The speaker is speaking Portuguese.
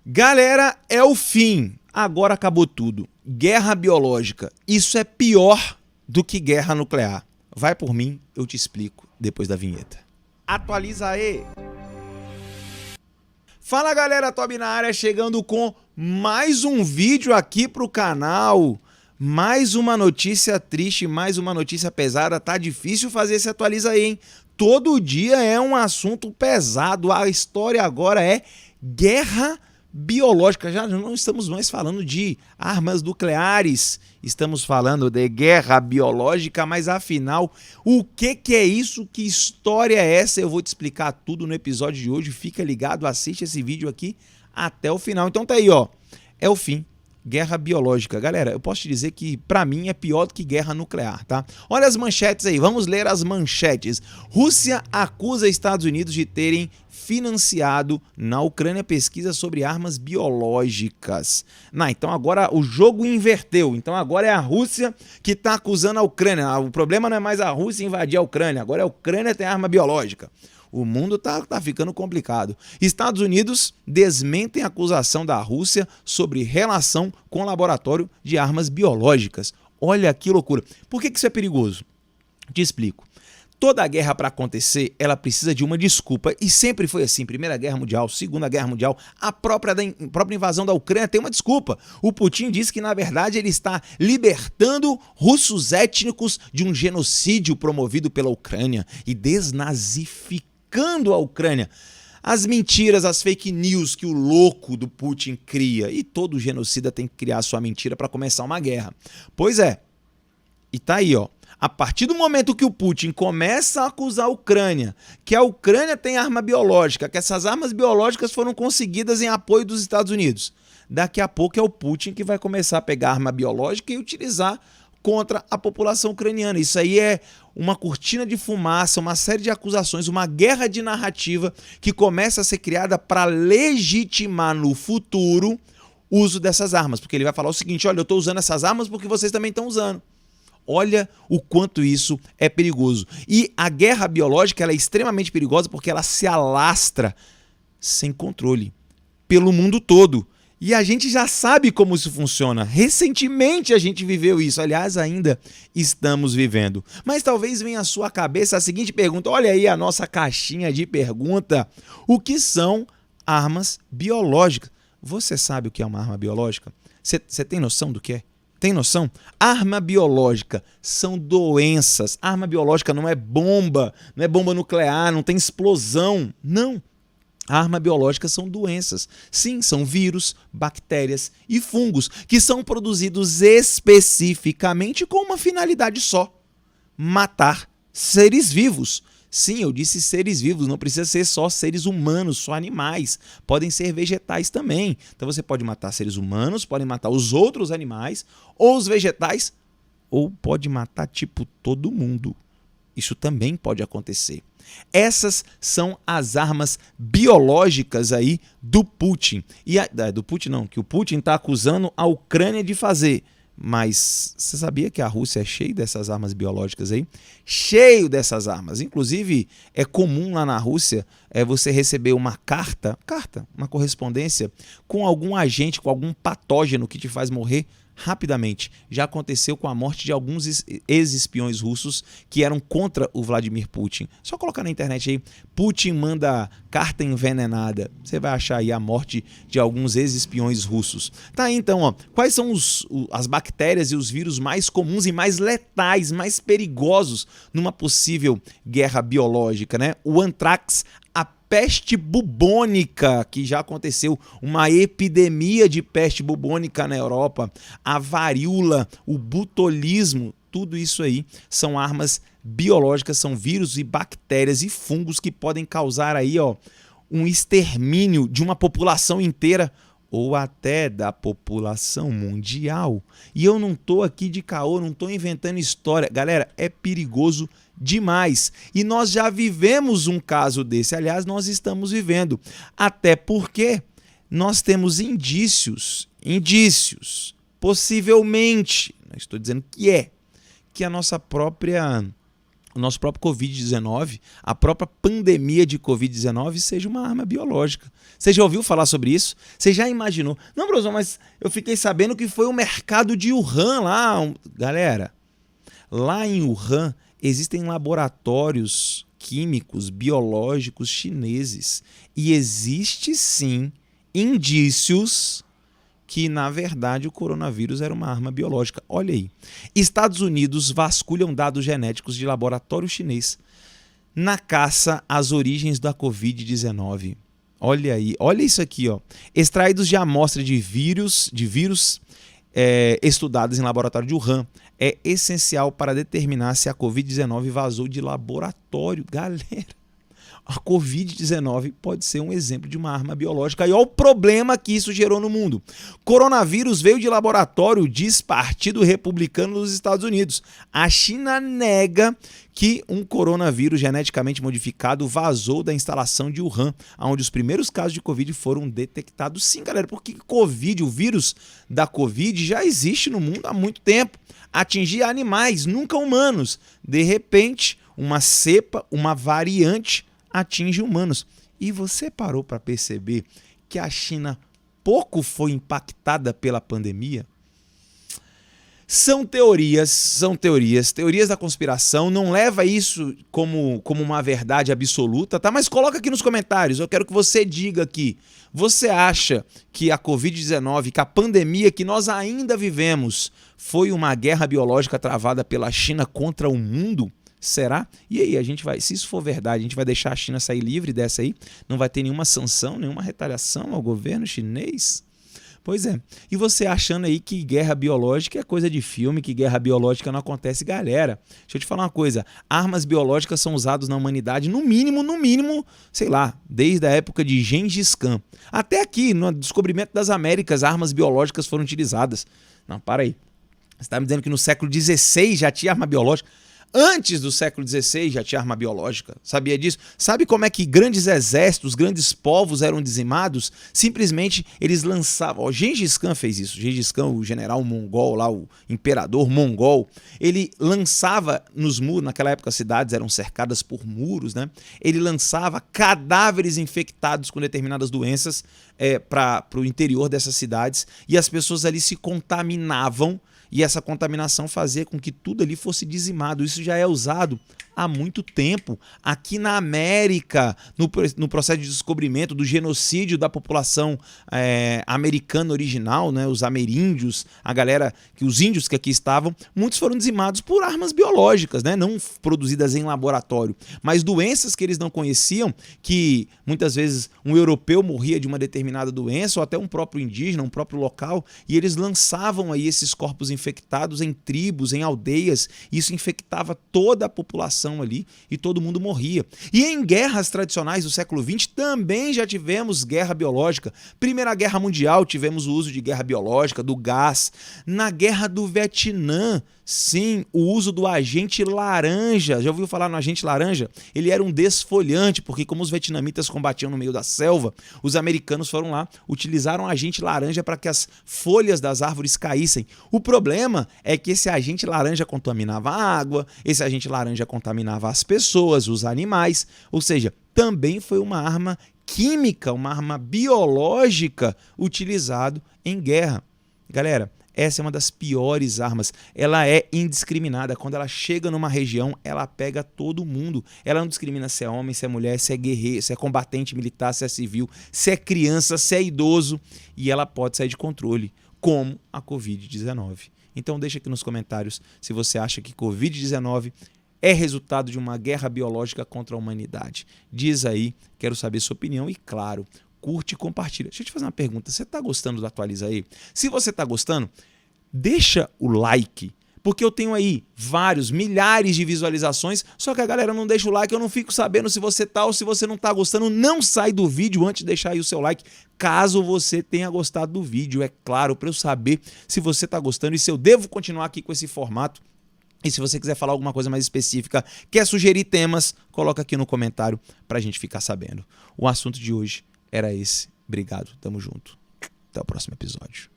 Galera, é o fim. Agora acabou tudo. Guerra biológica. Isso é pior do que guerra nuclear. Vai por mim, eu te explico depois da vinheta. Atualiza aí. Fala galera, Tobi na área, chegando com mais um vídeo aqui pro canal. Mais uma notícia triste, mais uma notícia pesada. Tá difícil fazer esse atualiza aí, hein? Todo dia é um assunto pesado. A história agora é guerra biológica. Já não estamos mais falando de armas nucleares, estamos falando de guerra biológica, mas afinal, o que é isso? Que história é essa? Eu vou te explicar tudo no episódio de hoje. Fica ligado, assiste esse vídeo aqui até o final. Então tá aí, ó. É o fim. Guerra biológica. Galera, eu posso te dizer que pra mim é pior do que guerra nuclear, tá? Olha as manchetes aí, vamos ler as manchetes. Rússia acusa Estados Unidos de terem financiado na Ucrânia pesquisa sobre armas biológicas. Então agora o jogo inverteu. Então agora é a Rússia que tá acusando a Ucrânia. O problema não é mais a Rússia invadir a Ucrânia, agora é a Ucrânia tem arma biológica. O mundo tá ficando complicado. Estados Unidos desmentem a acusação da Rússia sobre relação com o laboratório de armas biológicas. Olha que loucura. Por que isso é perigoso? Te explico. Toda guerra para acontecer, ela precisa de uma desculpa. E sempre foi assim. Primeira Guerra Mundial, Segunda Guerra Mundial, a própria invasão da Ucrânia tem uma desculpa. O Putin disse que, na verdade, ele está libertando russos étnicos de um genocídio promovido pela Ucrânia e desnazificando a Ucrânia. As mentiras, as fake news que o louco do Putin cria. E todo genocida tem que criar sua mentira para começar uma guerra. Pois é. E tá aí, ó. A partir do momento que o Putin começa a acusar a Ucrânia, que a Ucrânia tem arma biológica, que essas armas biológicas foram conseguidas em apoio dos Estados Unidos, daqui a pouco é o Putin que vai começar a pegar arma biológica e utilizar contra a população ucraniana. Isso aí é uma cortina de fumaça, uma série de acusações, uma guerra de narrativa que começa a ser criada para legitimar no futuro o uso dessas armas. Porque ele vai falar o seguinte, olha, eu estou usando essas armas porque vocês também estão usando. Olha o quanto isso é perigoso. E a guerra biológica ela é extremamente perigosa porque ela se alastra sem controle pelo mundo todo. E a gente já sabe como isso funciona. Recentemente a gente viveu isso. Aliás, ainda estamos vivendo. Mas talvez venha à sua cabeça a seguinte pergunta. Olha aí a nossa caixinha de pergunta. O que são armas biológicas? Você sabe o que é uma arma biológica? Você tem noção do que é? Tem noção? Arma biológica são doenças. Arma biológica não é bomba nuclear, não tem explosão. Não. Arma biológica são doenças. Sim, são vírus, bactérias e fungos que são produzidos especificamente com uma finalidade só: matar seres vivos. Sim, eu disse seres vivos, não precisa ser só seres humanos, só animais. Podem ser vegetais também. Então você pode matar seres humanos, pode matar os outros animais, ou os vegetais, ou pode matar tipo todo mundo. Isso também pode acontecer. Essas são as armas biológicas aí do Putin. Do Putin não, que o Putin está acusando a Ucrânia de fazer. Mas você sabia que a Rússia é cheia dessas armas biológicas aí? Cheio dessas armas. Inclusive, é comum lá na Rússia você receber uma carta, uma correspondência com algum agente, com algum patógeno que te faz morrer rapidamente. Já aconteceu com a morte de alguns ex-espiões russos que eram contra o Vladimir Putin. Só colocar na internet aí, Putin manda carta envenenada. Você vai achar aí a morte de alguns ex-espiões russos. Tá aí então, ó. Quais são as bactérias e os vírus mais comuns e mais letais, mais perigosos numa possível guerra biológica, né? O antrax, a peste bubônica, que já aconteceu uma epidemia de peste bubônica na Europa, a varíola, o botulismo, tudo isso aí são armas biológicas, são vírus e bactérias e fungos que podem causar aí, ó, um extermínio de uma população inteira ou até da população mundial. E eu não tô aqui de caô, não tô inventando história. Galera, é perigoso demais. E nós já vivemos um caso desse. Aliás, nós estamos vivendo. Até porque nós temos indícios, possivelmente, não estou dizendo que a nossa própria o nosso próprio Covid-19, a própria pandemia de Covid-19 seja uma arma biológica. Você já ouviu falar sobre isso? Você já imaginou? Não, professor, mas eu fiquei sabendo que foi o mercado de Wuhan lá. Galera, lá em Wuhan existem laboratórios químicos, biológicos chineses. E existe sim indícios que, na verdade, o coronavírus era uma arma biológica. Olha aí. Estados Unidos vasculham dados genéticos de laboratório chinês na caça às origens da Covid-19. Olha aí. Olha isso aqui, ó. Extraídos de amostra de vírus estudados em laboratório de Wuhan. É essencial para determinar se a Covid-19 vazou de laboratório. Galera, a Covid-19 pode ser um exemplo de uma arma biológica. E olha o problema que isso gerou no mundo. Coronavírus veio de laboratório, diz Partido Republicano dos Estados Unidos. A China nega que um coronavírus geneticamente modificado vazou da instalação de Wuhan, onde os primeiros casos de Covid foram detectados. Sim, galera, porque Covid, o vírus da Covid já existe no mundo há muito tempo. Atingia animais, nunca humanos. De repente, uma cepa, uma variante atinge humanos. E você parou para perceber que a China pouco foi impactada pela pandemia? São teorias da conspiração. Não leva isso como uma verdade absoluta, tá? Mas coloca aqui nos comentários. Eu quero que você diga aqui. Você acha que a Covid-19, que a pandemia que nós ainda vivemos, foi uma guerra biológica travada pela China contra o mundo? Será? E aí, a gente vai, se isso for verdade, a gente vai deixar a China sair livre dessa aí? Não vai ter nenhuma sanção, nenhuma retaliação ao governo chinês? Pois é. E você achando aí que guerra biológica é coisa de filme, que guerra biológica não acontece? Galera, deixa eu te falar uma coisa. Armas biológicas são usadas na humanidade no mínimo, sei lá, desde a época de Gengis Khan. Até aqui, no descobrimento das Américas, armas biológicas foram utilizadas. Não, para aí. Você está me dizendo que no século XVI já tinha arma biológica? Antes do século XVI já tinha arma biológica. Sabia disso? Sabe como é que grandes exércitos, grandes povos eram dizimados? Simplesmente eles lançavam... Ó, Gengis Khan fez isso. Gengis Khan, o general mongol lá, o imperador mongol, ele lançava nos muros, naquela época as cidades eram cercadas por muros, né? Ele lançava cadáveres infectados com determinadas doenças para o interior dessas cidades e as pessoas ali se contaminavam. E essa contaminação fazia com que tudo ali fosse dizimado. Isso já é usado há muito tempo. Aqui na América, no processo de descobrimento do genocídio da população americana original, né, os ameríndios, os índios que aqui estavam, muitos foram dizimados por armas biológicas, né, não produzidas em laboratório, mas doenças que eles não conheciam, que muitas vezes um europeu morria de uma determinada doença, ou até um próprio indígena, um próprio local, e eles lançavam aí esses corpos infectados em tribos, em aldeias, e isso infectava toda a população ali e todo mundo morria. E em guerras tradicionais do século XX também já tivemos guerra biológica. Primeira Guerra Mundial tivemos o uso de guerra biológica, do gás. Na Guerra do Vietnã, sim, o uso do agente laranja. Já ouviu falar no agente laranja? Ele era um desfolhante, porque como os vietnamitas combatiam no meio da selva, os americanos foram lá, utilizaram agente laranja para que as folhas das árvores caíssem. O problema é que esse agente laranja contaminava a água, esse agente laranja contaminava as pessoas, os animais, ou seja, também foi uma arma química, uma arma biológica utilizada em guerra. Galera, essa é uma das piores armas. Ela é indiscriminada. Quando ela chega numa região, ela pega todo mundo. Ela não discrimina se é homem, se é mulher, se é guerreiro, se é combatente militar, se é civil, se é criança, se é idoso. E ela pode sair de controle, como a Covid-19. Então deixa aqui nos comentários se você acha que Covid-19 é resultado de uma guerra biológica contra a humanidade. Diz aí, quero saber sua opinião e, claro, curte e compartilha. Deixa eu te fazer uma pergunta, você está gostando do Atualiza aí? Se você está gostando, deixa o like, porque eu tenho aí milhares de visualizações, só que a galera não deixa o like, eu não fico sabendo se você tá ou se você não está gostando. Não sai do vídeo antes de deixar aí o seu like, caso você tenha gostado do vídeo, é claro, para eu saber se você está gostando e se eu devo continuar aqui com esse formato. E se você quiser falar alguma coisa mais específica, quer sugerir temas, coloca aqui no comentário para a gente ficar sabendo. O assunto de hoje era esse. Obrigado, tamo junto. Até o próximo episódio.